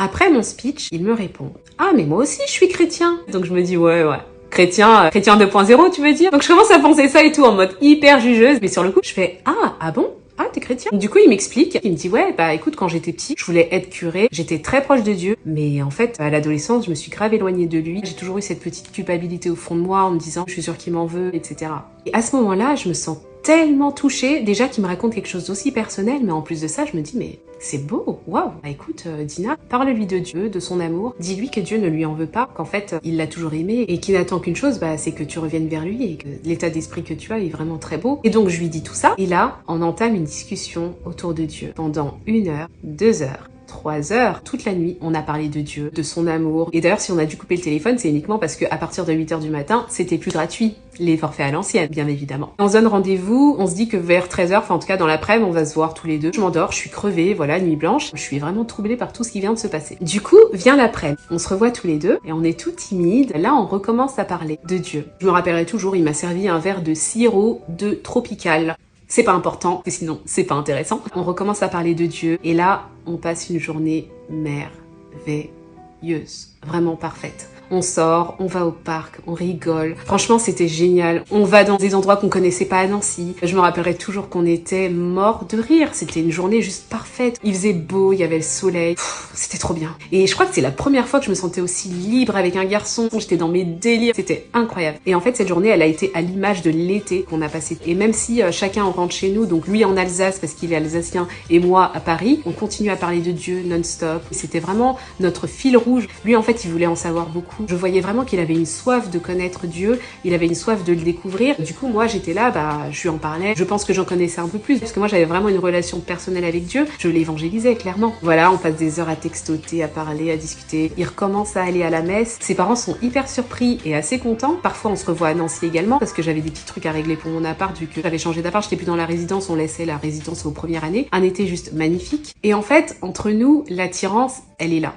Après mon speech, il me répond « Ah, mais moi aussi, je suis chrétien !» Donc je me dis « Ouais. Chrétien 2.0, tu veux dire ?» Donc je commence à penser ça et tout en mode hyper jugeuse. Mais sur le coup, je fais « Ah bon ? Ah, t'es chrétien ?» Du coup, il m'explique. Il me dit « Ouais, bah écoute, quand j'étais petit, je voulais être curé. J'étais très proche de Dieu. Mais en fait, à l'adolescence, je me suis grave éloignée de lui. J'ai toujours eu cette petite culpabilité au fond de moi en me disant « Je suis sûre qu'il m'en veut, etc. » Et à ce moment-là, je me sens tellement touchée, déjà qu'il me raconte quelque chose d'aussi personnel, mais en plus de ça, je me dis, mais c'est beau, waouh. Bah écoute, Dina, parle-lui de Dieu, de son amour, dis-lui que Dieu ne lui en veut pas, qu'en fait, il l'a toujours aimé, et qu'il n'attend qu'une chose, bah c'est que tu reviennes vers lui, et que l'état d'esprit que tu as est vraiment très beau. Et donc, je lui dis tout ça, et là, on entame une discussion autour de Dieu, pendant 1 heure, 2 heures, 3 heures, toute la nuit, on a parlé de Dieu, de son amour. Et d'ailleurs, si on a dû couper le téléphone, c'est uniquement parce qu'à partir de 8 heures du matin, c'était plus gratuit. Les forfaits à l'ancienne, bien évidemment. On se donne rendez-vous, on se dit que vers 13 heures, enfin en tout cas dans l'après-midi, on va se voir tous les deux. Je m'endors, je suis crevée, voilà, nuit blanche. Je suis vraiment troublée par tout ce qui vient de se passer. Du coup, vient l'après-midi. On se revoit tous les deux et on est tout timide. Là, on recommence à parler de Dieu. Je me rappellerai toujours, il m'a servi un verre de sirop de tropical. C'est pas important, sinon c'est pas intéressant. On recommence à parler de Dieu et là, on passe une journée merveilleuse, vraiment parfaite. On sort, on va au parc, on rigole. Franchement, c'était génial. On va dans des endroits qu'on connaissait pas à Nancy. Je me rappellerai toujours qu'on était morts de rire. C'était une journée juste parfaite. Il faisait beau, il y avait le soleil. C'était trop bien. Et je crois que c'est la première fois que je me sentais aussi libre avec un garçon. J'étais dans mes délires. C'était incroyable. Et en fait, cette journée, elle a été à l'image de l'été qu'on a passé. Et même si chacun rentre chez nous, donc lui en Alsace parce qu'il est alsacien et moi à Paris, on continue à parler de Dieu non-stop. C'était vraiment notre fil rouge. Lui, en fait, il voulait en savoir beaucoup. Je voyais vraiment qu'il avait une soif de connaître Dieu, il avait une soif de le découvrir. Du coup, moi, j'étais là, je lui en parlais. Je pense que j'en connaissais un peu plus, parce que moi, j'avais vraiment une relation personnelle avec Dieu. Je l'évangélisais, clairement. Voilà, on passe des heures à textoter, à parler, à discuter. Il recommence à aller à la messe. Ses parents sont hyper surpris et assez contents. Parfois, on se revoit à Nancy également, parce que j'avais des petits trucs à régler pour mon appart, vu que j'avais changé d'appart, j'étais plus dans la résidence, on laissait la résidence aux premières années. Un été juste magnifique. Et en fait, entre nous, l'attirance, elle est là.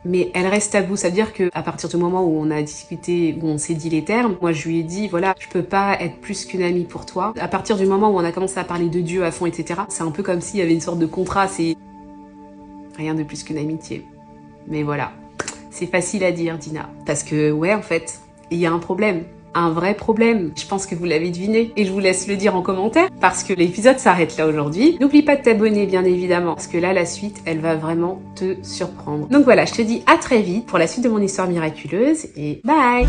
Mais elle reste taboue, ça veut dire que à partir du moment où on a discuté, où on s'est dit les termes, moi je lui ai dit voilà, je peux pas être plus qu'une amie pour toi. À partir du moment où on a commencé à parler de Dieu à fond, etc., c'est un peu comme s'il y avait une sorte de contrat, c'est rien de plus qu'une amitié. Mais voilà, c'est facile à dire, Dina, parce que ouais, en fait, il y a un problème. Un vrai problème. Je pense que vous l'avez deviné et je vous laisse le dire en commentaire parce que l'épisode s'arrête là aujourd'hui. N'oublie pas de t'abonner bien évidemment parce que là la suite elle va vraiment te surprendre. Donc voilà, je te dis à très vite pour la suite de mon histoire miraculeuse et bye.